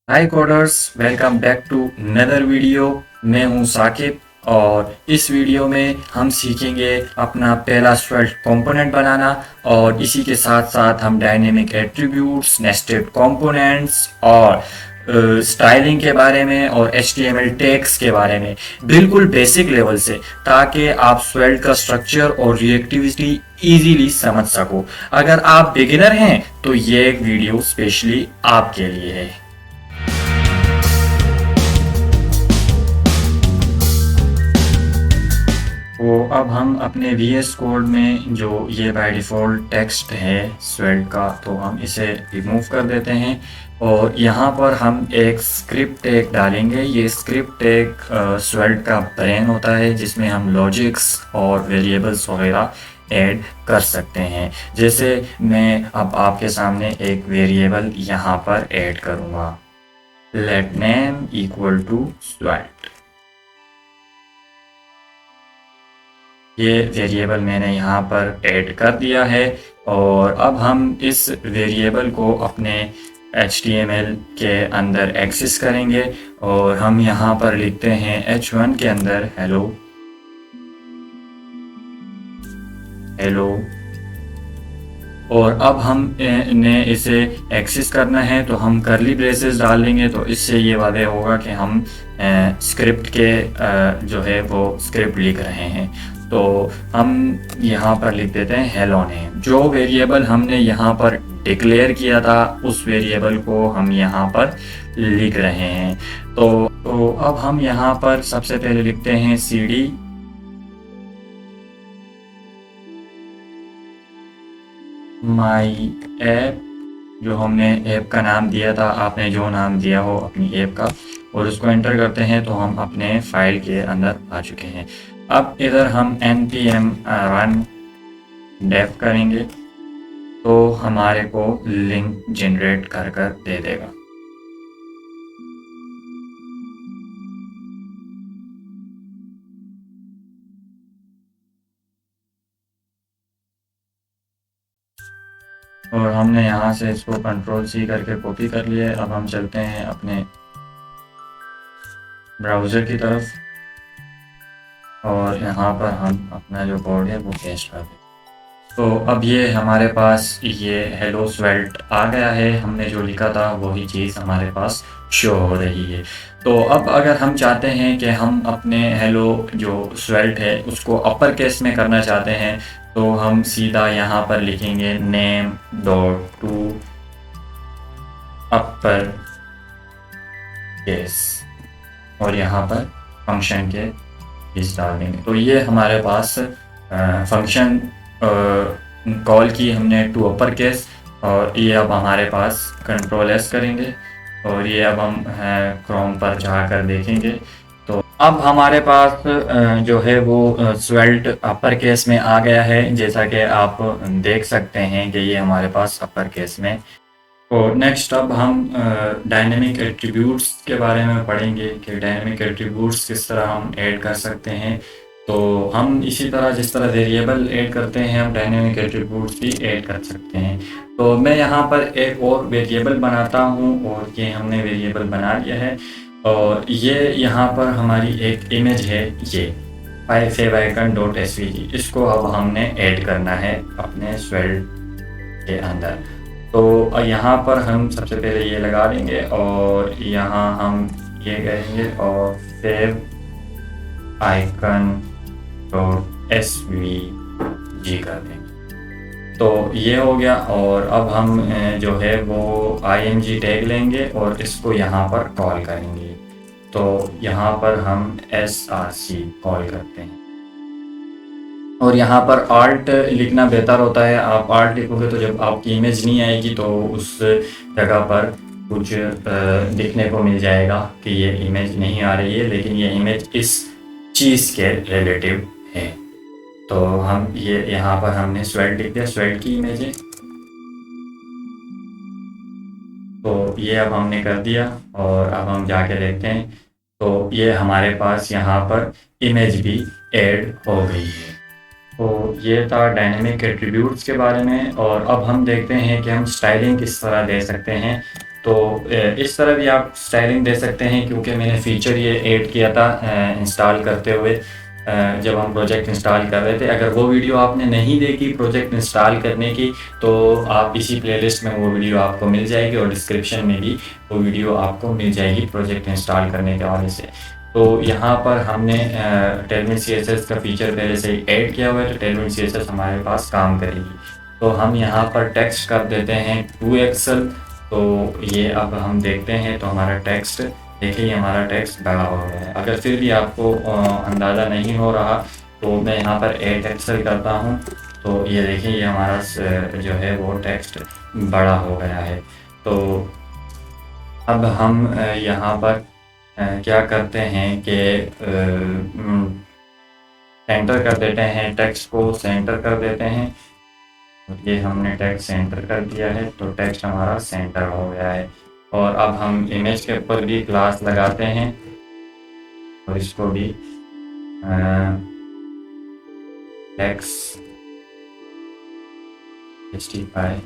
Hi coders, welcome back to another video. मैं हूं साकिब और इस वीडियो में हम सीखेंगे अपना पहला स्वेल्ट कंपोनेंट बनाना और इसी के साथ साथ हम डायनेमिक एट्रीब्यूट्स, नेस्टेड कंपोनेंट्स और स्टाइलिंग के बारे में और HTML टैग्स के बारे में बिल्कुल बेसिक लेवल से, ताकि आप स्वेल्ट का स्ट्रक्चर और रिएक्टिविटी इजीली समझ सको। अगर आप बिगिनर हैं तो ये वीडियो स्पेशली आपके लिए है। तो अब हम अपने VS कोड में जो ये बाय डिफ़ॉल्ट टेक्स्ट है स्वेल्ट का, तो हम इसे रिमूव कर देते हैं और यहाँ पर हम एक स्क्रिप्ट टैग डालेंगे। ये स्क्रिप्ट टैग स्वेल्ट का ब्रेन होता है, जिसमें हम लॉजिक्स और वेरिएबल्स वगैरह ऐड कर सकते हैं। जैसे मैं अब आपके सामने एक वेरिएबल यहाँ पर ऐड करूँगा, लेट नेम इक्वल टू स्वेल्ट। ये वेरिएबल मैंने यहाँ पर ऐड कर दिया है और अब हम इस वेरिएबल को अपने HTML के अंदर एक्सेस करेंगे और हम यहाँ पर लिखते हैं H1 के अंदर हेलो हेलो। और अब हम ने इसे एक्सेस करना है तो हम करली ब्रेसेस डाल देंगे, तो इससे ये वादे होगा कि हम स्क्रिप्ट के जो है वो स्क्रिप्ट लिख रहे हैं। तो हम यहाँ पर लिख देते हैं हेलो नेम। जो वेरिएबल हमने यहाँ पर डिक्लेयर किया था उस वेरिएबल को हम यहाँ पर लिख रहे हैं। तो अब हम यहाँ पर सबसे पहले लिखते हैं CD माई ऐप, जो हमने ऐप का नाम दिया था, आपने जो नाम दिया हो अपनी ऐप का, और उसको एंटर करते हैं तो हम अपने फाइल के अंदर आ चुके हैं। अब इधर हम npm run dev करेंगे तो हमारे को लिंक जनरेट कर दे देगा। और हमने यहाँ से इसको Ctrl+C करके कॉपी कर लिया है। अब हम चलते हैं अपने ब्राउज़र की तरफ और यहाँ पर हम अपना जो कोड है वो पेस्ट कर दें। तो अब ये हमारे पास ये हेलो स्वेल्ट आ गया है। हमने जो लिखा था वही चीज़ हमारे पास शो हो रही है। तो अब अगर हम चाहते हैं कि हम अपने हेलो जो स्वेल्ट है उसको अपर केस में करना चाहते हैं, तो हम सीधा यहाँ पर लिखेंगे name dot to upper case और यहाँ पर फंक्शन के इस डाल देंगे। तो ये हमारे पास फंक्शन कॉल की हमने टू अपर केस, और ये अब हमारे पास Ctrl+S करेंगे और ये अब हम क्रोम पर जाकर देखेंगे। तो अब हमारे पास जो है वो स्वेल्ट अपर केस में आ गया है, जैसा कि आप देख सकते हैं कि ये हमारे पास अपर केस में। तो नेक्स्ट अब हम डायनेमिक एट्रीब्यूट्स के बारे में पढ़ेंगे कि डायनेमिक एट्रीब्यूट्स किस तरह हम ऐड कर सकते हैं। तो हम इसी तरह जिस तरह वेरिएबल ऐड करते हैं हम डायनेमिक एट्रीब्यूट्स भी ऐड कर सकते हैं। तो मैं यहाँ पर एक और वेरिएबल बनाता हूँ और ये हमने वेरिएबल बना लिया है। और ये यहाँ पर हमारी एक इमेज है, ये favicon.svg, इसको अब हमने ऐड करना है अपने स्वेल्ट के अंदर। तो यहाँ पर हम सबसे पहले ये लगा देंगे और यहाँ हम ये करेंगे और सेव आइकन डॉट svg कर देंगे। तो ये हो गया। और अब हम जो है वो img टैग लेंगे और इसको यहाँ पर कॉल करेंगे। तो यहाँ पर हम src कॉल करते हैं और यहाँ पर आल्ट लिखना बेहतर होता है। आप आल्ट लिखोगे तो जब आपकी इमेज नहीं आएगी तो उस जगह पर कुछ दिखने को मिल जाएगा कि ये इमेज नहीं आ रही है, लेकिन ये इमेज इस चीज़ के रिलेटिव है। तो हम ये यहाँ पर हमने स्वेल्ट लिख दिया, स्वेल्ट की इमेज है। तो ये अब हमने कर दिया और अब हम जाके देखते हैं तो ये हमारे पास यहाँ पर इमेज भी ऐड हो गई है। तो ये था डायनेमिक एट्रीब्यूट्स के बारे में। और अब हम देखते हैं कि हम स्टाइलिंग किस तरह दे सकते हैं। तो इस तरह भी आप स्टाइलिंग दे सकते हैं, क्योंकि मैंने फ़ीचर ये ऐड किया था इंस्टॉल करते हुए, जब हम प्रोजेक्ट इंस्टॉल कर रहे थे। अगर वो वीडियो आपने नहीं देखी प्रोजेक्ट इंस्टॉल करने की, तो आप इसी प्लेलिस्ट में वो वीडियो आपको मिल जाएगी, और डिस्क्रिप्शन में भी वो वीडियो आपको मिल जाएगी प्रोजेक्ट इंस्टॉल करने के हवाले से। तो यहाँ पर हमने टेलविन CSS का फ़ीचर पहले से ही ऐड किया हुआ है, तो टेलविन CSS हमारे पास काम करेगी। तो हम यहाँ पर टेक्स्ट कर देते हैं 2 एक्सेल। तो ये अब हम देखते हैं, तो हमारा टेक्स्ट, देखिए हमारा टेक्स्ट बड़ा हो गया है। अगर फिर भी आपको अंदाज़ा नहीं हो रहा, तो मैं यहाँ पर 8 एक्सेल करता हूँ, तो ये देखिए ये हमारा जो है वो टेक्स्ट बड़ा हो गया है। तो अब हम यहाँ पर क्या करते हैं कि सेंटर कर देते हैं, टेक्स्ट को सेंटर कर देते हैं। ये हमने टेक्स्ट सेंटर कर दिया है, तो टेक्स्ट हमारा सेंटर हो गया है। और अब हम इमेज के ऊपर भी क्लास लगाते हैं, और इसको भी टेक्स्ट जस्टिफाई।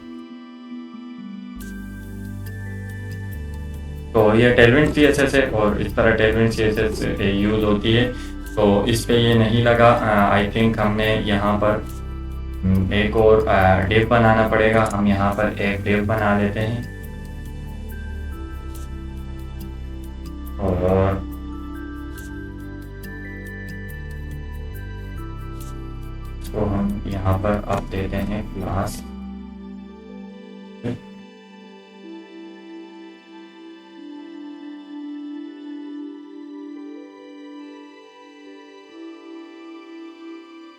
तो ये टेलविन CSS है, और इस तरह टेलविन CSS यूज़ होती है। तो इस पे ये नहीं लगा, आई थिंक हमने यहाँ पर एक और डिव बनाना पड़ेगा। हम यहाँ पर एक डिव बना लेते हैं, और इसको हम यहाँ पर अब देते हैं क्लास।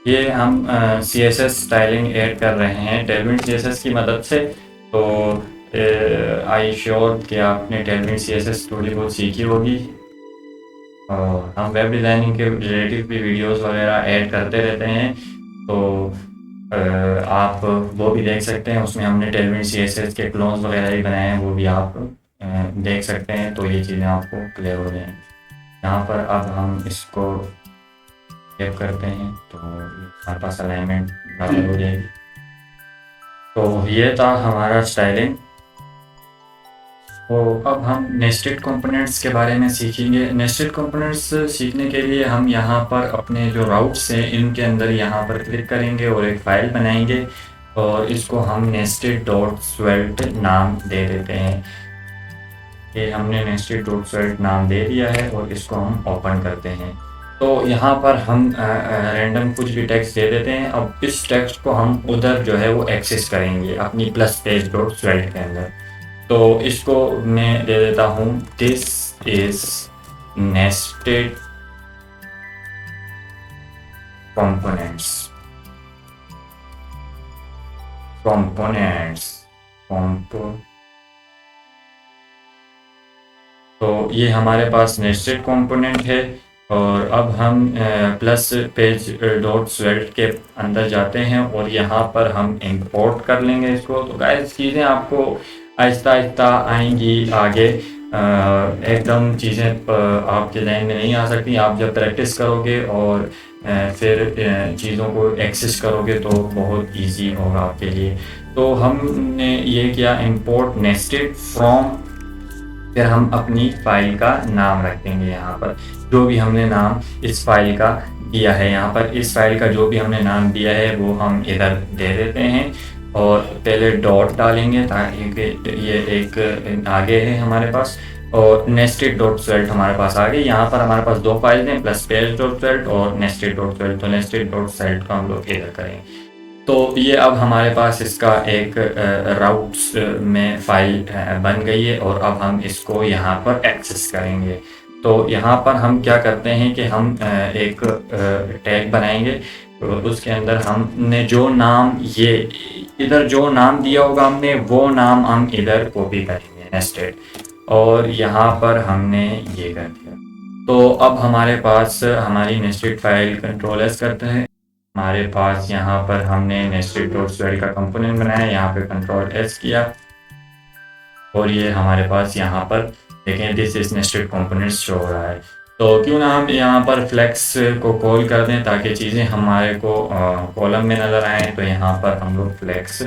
ये हम CSS स्टाइलिंग ऐड कर रहे हैं टेलविन CSS की मदद से। तो आई श्योर कि आपने टेलविन CSS थोड़ी बहुत सीखी होगी, और हम वेब डिज़ाइनिंग के रिलेटिव भी वीडियोस वगैरह ऐड करते रहते हैं। तो आप वो भी देख सकते हैं, उसमें हमने टेलविन CSS के क्लोन्स वगैरह भी बनाए हैं, वो भी आप देख सकते हैं। तो ये चीज़ें आपको क्लियर हो जाएंगी। यहाँ पर अब हम इसको सेव करते हैं, तो हमारे पास अलाइनमेंट बराबर हो जाएगी। तो ये था हमारा स्टाइलिंग। तो अब हम नेस्टेड कंपोनेंट्स के बारे में सीखेंगे। नेस्टेड कंपोनेंट्स सीखने के लिए हम यहाँ पर अपने जो राउट्स हैं इनके अंदर यहाँ पर क्लिक करेंगे, और एक फ़ाइल बनाएंगे, और इसको हम nested.svelte नाम दे देते हैं। ये हमने nested.svelte नाम दे दिया है, और इसको हम ओपन करते हैं। तो यहाँ पर हम रैंडम कुछ भी टेक्स्ट दे देते हैं। अब इस टेक्स्ट को हम उधर जो है वो एक्सेस करेंगे अपनी plusPage.svelte के अंदर। तो इसको मैं दे देता हूँ दिस इज नेस्टेड कंपोनेंट्स। तो ये हमारे पास नेस्टेड कंपोनेंट है, और अब हम plusPage.svelte के अंदर जाते हैं, और यहाँ पर हम इंपोर्ट कर लेंगे इसको। तो गाइस चीज़ें आपको आहिस्ता आहिस्ता आएंगी आगे, एकदम चीज़ें आपके जहन में नहीं आ सकती। आप जब प्रैक्टिस करोगे और फिर चीज़ों को एक्सेस करोगे, तो बहुत इजी होगा आपके लिए। तो हमने ये किया इंपोर्ट नेस्टेड फ्रॉम, फिर हम अपनी फाइल का नाम रख देंगे। यहाँ पर जो भी हमने नाम इस फाइल का दिया है, यहाँ पर इस फाइल का जो भी हमने नाम दिया है वो हम इधर दे देते हैं, और पहले डॉट डालेंगे ताकि ये एक आगे है हमारे पास, और nested.svelte हमारे पास आ गई। यहाँ पर हमारे पास दो फाइल हैं, plusPage.svelte और nested.svelte। तो nested.svelte को हम लोग इधर करेंगे। तो ये अब हमारे पास इसका एक राउट्स में फाइल बन गई है, और अब हम इसको यहाँ पर एक्सेस करेंगे। तो यहाँ पर हम क्या करते हैं कि हम एक टैग बनाएंगे, तो उसके अंदर हमने जो नाम ये इधर जो नाम दिया होगा हमने, वो नाम हम इधर कॉपी करेंगे नेस्टेड, और यहाँ पर हमने ये कर दिया। तो अब हमारे पास हमारी नेस्टेड फाइल कंट्रोल-S करते हैं। हमारे पास यहाँ पर हमने nested.svelte का कंपोनेंट बनाया, यहाँ पे कंट्रोल-S किया, और ये हमारे पास यहाँ पर देखें this is nested components show हो रहा है। तो क्यों ना हम यहाँ पर फ्लेक्स को कॉल कर दें ताकि चीज़ें हमारे को कॉलम में नज़र आएँ। तो यहाँ पर हम लोग फ्लेक्स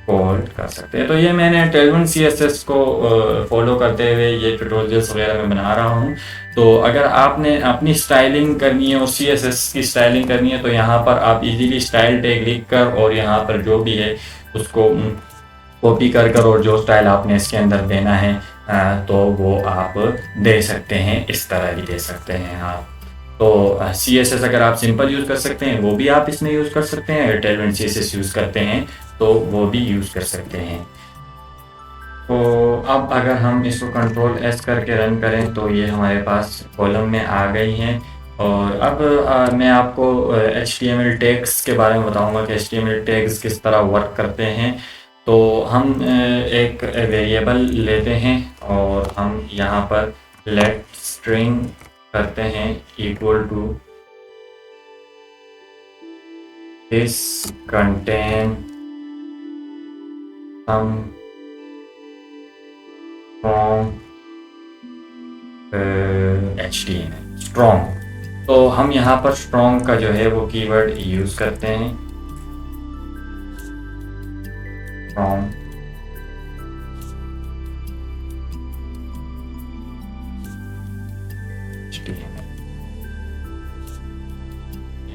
कॉल कर सकते हैं। तो ये मैंने टेलविन CSS को फॉलो करते हुए ये ट्यूटोरियल्स वगैरह मैं बना रहा हूँ। तो अगर आपने अपनी स्टाइलिंग करनी है और CSS की स्टाइलिंग करनी है तो यहाँ पर आप इजीली स्टाइल टैग लिख कर और यहाँ पर जो भी है उसको कॉपी कर कर और जो स्टाइल आपने इसके अंदर देना है तो वो आप दे सकते हैं, इस तरह भी दे सकते हैं आप। तो CSS अगर आप सिंपल यूज़ कर सकते हैं वो भी आप इसमें यूज़ कर सकते हैं, अगर टेलविन CSS यूज़ करते हैं तो वो भी यूज़ कर सकते हैं। तो अब अगर हम इसको कंट्रोल S करके रन करें तो ये हमारे पास कॉलम में आ गई हैं। और अब मैं आपको HTML टैग्स के बारे में बताऊंगा कि HTML टैग्स किस तरह वर्क करते हैं। तो हम एक वेरिएबल लेते हैं और हम यहाँ पर लेट स्ट्रिंग करते हैं equal to this contain some from HTML strong. तो हम यहाँ पर स्ट्रॉन्ग का जो है वो कीवर्ड यूज़ करते हैं फ्रॉम HTML।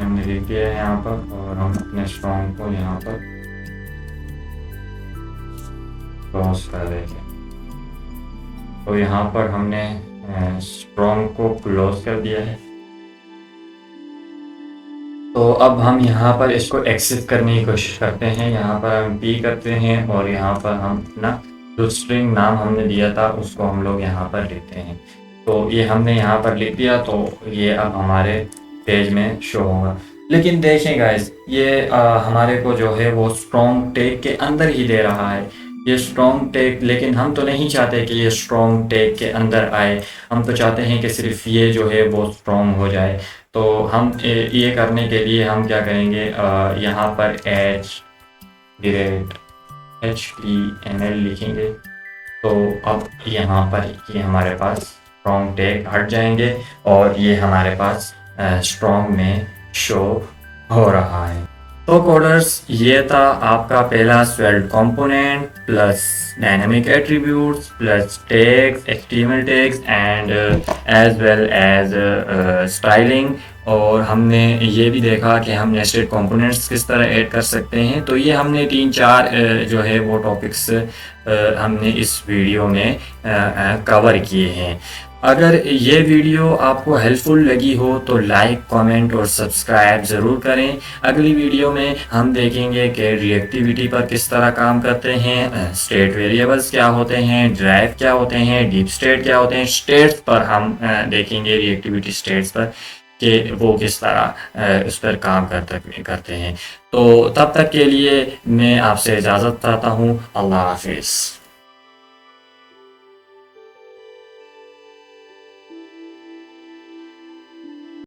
हमने लिख दिया है यहाँ पर और हम अपने स्ट्रॉन्ग को यहाँ पर क्रॉस कर देंगे। तो यहाँ पर हमने स्ट्रॉन्ग को क्लोज कर दिया है। तो अब हम यहाँ पर इसको एक्सेस करने की कोशिश करते हैं। यहाँ पर हम p करते हैं और यहाँ पर हम अपना जो स्ट्रिंग नाम हमने दिया था उसको हम लोग यहाँ पर लिखते हैं। तो ये हमने यहाँ पर लिख दिया तो ये अब हमारे पेज में शो होगा। लेकिन देखें गाइस, ये हमारे को जो है वो स्ट्रॉन्ग टैग के अंदर ही दे रहा है, ये स्ट्रॉन्ग टैग। लेकिन हम तो नहीं चाहते कि ये स्ट्रॉन्ग टैग के अंदर आए, हम तो चाहते हैं कि सिर्फ ये जो है वो स्ट्रॉन्ग हो जाए। तो हम ये करने के लिए हम क्या करेंगे, यहाँ पर HTML लिखेंगे। तो अब यहाँ पर ये हमारे पास स्ट्रॉन्ग टैग हट जाएंगे और ये हमारे पास स्ट्रॉन्ग में शो हो रहा है। तो कोडर्स, ये था आपका पहला Svelte component plus dynamic attributes plus tags, HTML tags and as well as styling. और हमने ये भी देखा कि हम नेस्टेड कंपोनेंट्स किस तरह ऐड कर सकते हैं। तो ये हमने 3-4 जो है वो टॉपिक्स हमने इस वीडियो में कवर किए हैं। अगर ये वीडियो आपको हेल्पफुल लगी हो तो लाइक, कमेंट और सब्सक्राइब ज़रूर करें। अगली वीडियो में हम देखेंगे कि रिएक्टिविटी पर किस तरह काम करते हैं, स्टेट वेरिएबल्स क्या होते हैं, ड्राइव क्या होते हैं, डीप स्टेट क्या होते हैं, स्टेट्स पर हम देखेंगे, रिएक्टिविटी स्टेट्स पर कि वो किस तरह उस पर काम करते हैं। तो तब तक के लिए मैं आपसे इजाज़त चाहता हूँ। अल्लाह हाफिज़।